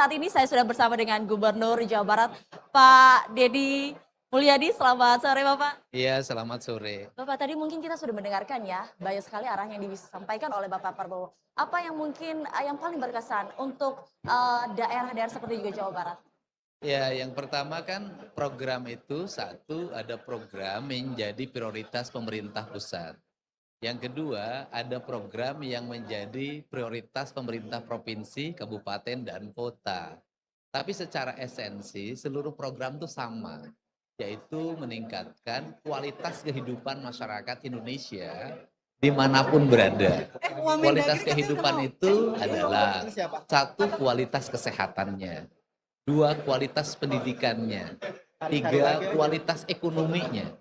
Saat ini saya sudah bersama dengan Gubernur Jawa Barat, Pak Deddy Mulyadi. Selamat sore, Bapak. Iya, selamat sore. Bapak, tadi mungkin kita sudah mendengarkan ya, banyak sekali arah yang disampaikan oleh Bapak Prabowo. Apa yang mungkin yang paling berkesan untuk daerah-daerah seperti juga Jawa Barat? Ya, yang pertama kan program itu satu ada program menjadi prioritas pemerintah pusat. Yang kedua ada program yang menjadi prioritas pemerintah provinsi, kabupaten, dan kota. Tapi secara esensi seluruh program itu sama, yaitu meningkatkan kualitas kehidupan masyarakat Indonesia dimanapun berada. Kualitas kehidupan itu adalah satu, kualitas kesehatannya. Dua, kualitas pendidikannya. Tiga, kualitas ekonominya.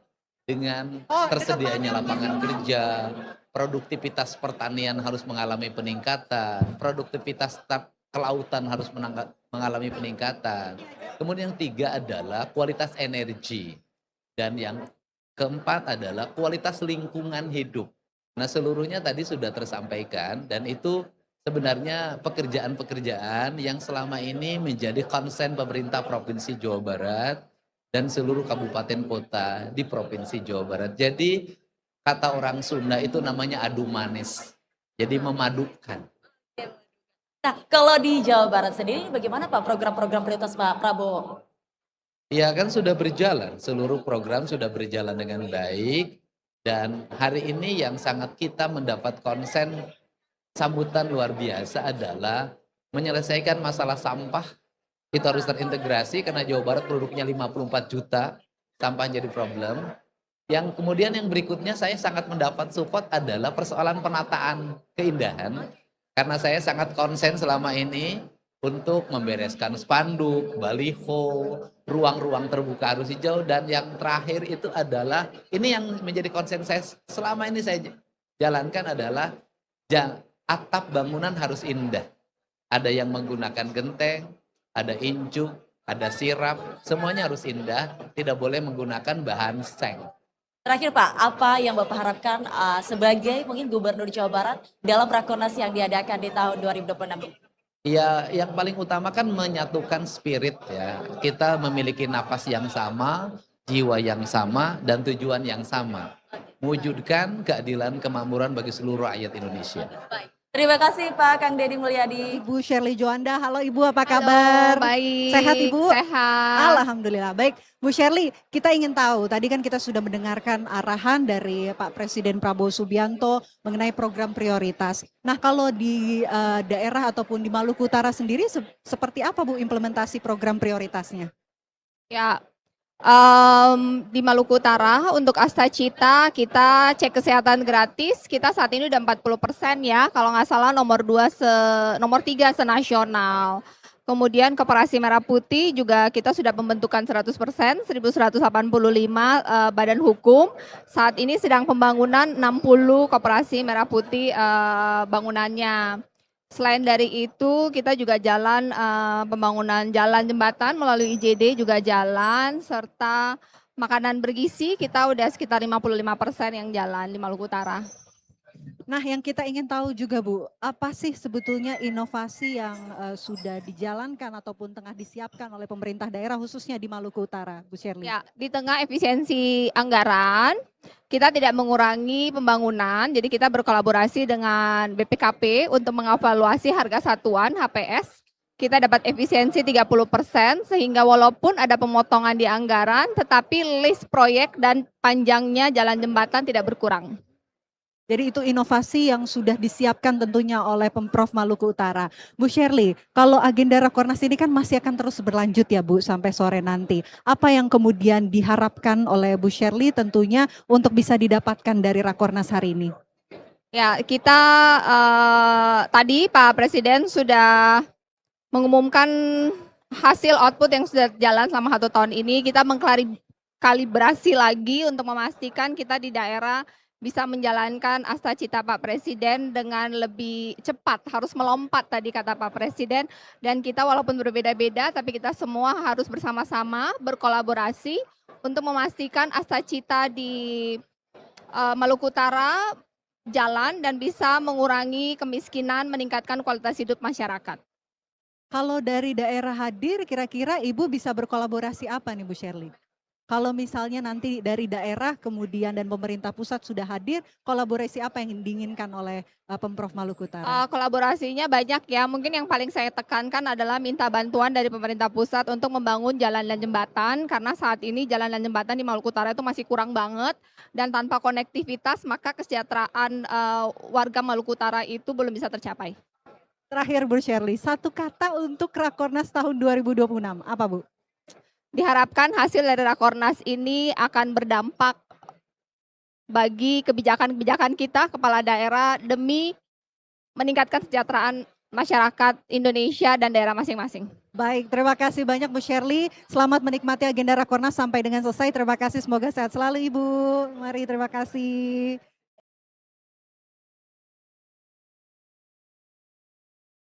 Dengan tersedianya lapangan kerja, produktivitas pertanian harus mengalami peningkatan, produktivitas kelautan harus mengalami peningkatan. Kemudian yang tiga adalah kualitas energi. Dan yang keempat adalah kualitas lingkungan hidup. Nah, seluruhnya tadi sudah tersampaikan dan itu sebenarnya pekerjaan-pekerjaan yang selama ini menjadi konsen pemerintah Provinsi Jawa Barat dan seluruh kabupaten kota di Provinsi Jawa Barat. Jadi kata orang Sunda itu namanya adu manis. Jadi memadukan. Nah, kalau di Jawa Barat sendiri bagaimana Pak program-program prioritas Pak Prabowo? Ya kan sudah berjalan, seluruh program sudah berjalan dengan baik dan hari ini yang sangat kita mendapat konsen sambutan luar biasa adalah menyelesaikan masalah sampah. Itu harus terintegrasi karena Jawa Barat produknya 54 juta, sampah jadi problem. Yang kemudian yang berikutnya saya sangat mendapat support adalah persoalan penataan keindahan. Karena saya sangat konsen selama ini untuk membereskan spanduk, baliho, ruang-ruang terbuka arus hijau, dan yang terakhir itu adalah, ini yang menjadi konsen saya selama ini saya jalankan adalah atap bangunan harus indah. Ada yang menggunakan genteng, ada injuk, ada sirap, semuanya harus indah, tidak boleh menggunakan bahan seng. Terakhir Pak, apa yang Bapak harapkan sebagai mungkin Gubernur Jawa Barat dalam Rakornas yang diadakan di tahun 2026 ini? Ya, yang paling utama kan menyatukan spirit ya. Kita memiliki nafas yang sama, jiwa yang sama, dan tujuan yang sama. Mewujudkan keadilan kemakmuran bagi seluruh rakyat Indonesia. Baik. Terima kasih Pak Kang Deddy Mulyadi. Ibu Shirley Juanda, halo Ibu, apa Halo, kabar? baik. Sehat Ibu? Sehat. Alhamdulillah, baik. Bu Shirley, kita ingin tahu, tadi kan kita sudah mendengarkan arahan dari Pak Presiden Prabowo Subianto mengenai program prioritas. Nah, kalau di daerah ataupun di Maluku Utara sendiri, seperti apa Bu implementasi program prioritasnya? Ya, di Maluku Utara untuk Astacita kita cek kesehatan gratis, kita saat ini udah 40% ya, kalau nggak salah nomor 3 senasional. Kemudian Koperasi Merah Putih juga kita sudah pembentukan 100%, 1185 badan hukum. Saat ini sedang pembangunan 60 Koperasi Merah Putih bangunannya. Selain dari itu kita juga jalan pembangunan jalan jembatan melalui IJD juga jalan, serta makanan bergizi kita udah sekitar 55% yang jalan di Maluku Utara. Nah, yang kita ingin tahu juga Bu, apa sih sebetulnya inovasi yang sudah dijalankan ataupun tengah disiapkan oleh pemerintah daerah khususnya di Maluku Utara, Bu Shirley? Ya, di tengah efisiensi anggaran, kita tidak mengurangi pembangunan, jadi kita berkolaborasi dengan BPKP untuk mengevaluasi harga satuan HPS. Kita dapat efisiensi 30% sehingga walaupun ada pemotongan di anggaran, tetapi list proyek dan panjangnya jalan jembatan tidak berkurang. Jadi itu inovasi yang sudah disiapkan tentunya oleh Pemprov Maluku Utara. Bu Shirley, kalau agenda Rakornas ini kan masih akan terus berlanjut ya Bu sampai sore nanti. Apa yang kemudian diharapkan oleh Bu Shirley tentunya untuk bisa didapatkan dari Rakornas hari ini? Ya, kita tadi Pak Presiden sudah mengumumkan hasil output yang sudah jalan selama 1 tahun ini. Kita mengkalibrasi lagi untuk memastikan kita di daerah bisa menjalankan Astacita Pak Presiden dengan lebih cepat, harus melompat tadi kata Pak Presiden, dan kita walaupun berbeda-beda tapi kita semua harus bersama-sama berkolaborasi untuk memastikan Astacita di Maluku Utara jalan dan bisa mengurangi kemiskinan, meningkatkan kualitas hidup masyarakat. Kalau dari daerah hadir, kira-kira Ibu bisa berkolaborasi apa nih Bu Shirley? Kalau misalnya nanti dari daerah kemudian dan pemerintah pusat sudah hadir, kolaborasi apa yang diinginkan oleh Pemprov Maluku Utara? Kolaborasinya banyak ya, mungkin yang paling saya tekankan adalah minta bantuan dari pemerintah pusat untuk membangun jalan dan jembatan, karena saat ini jalan dan jembatan di Maluku Utara itu masih kurang banget, dan tanpa konektivitas maka kesejahteraan warga Maluku Utara itu belum bisa tercapai. Terakhir Bu Shirley, satu kata untuk Rakornas tahun 2026, apa Bu? Diharapkan hasil dari Rakornas ini akan berdampak bagi kebijakan-kebijakan kita, kepala daerah, demi meningkatkan kesejahteraan masyarakat Indonesia dan daerah masing-masing. Baik, terima kasih banyak Bu Shirley. Selamat menikmati agenda Rakornas sampai dengan selesai. Terima kasih, semoga sehat selalu Ibu. Mari, terima kasih.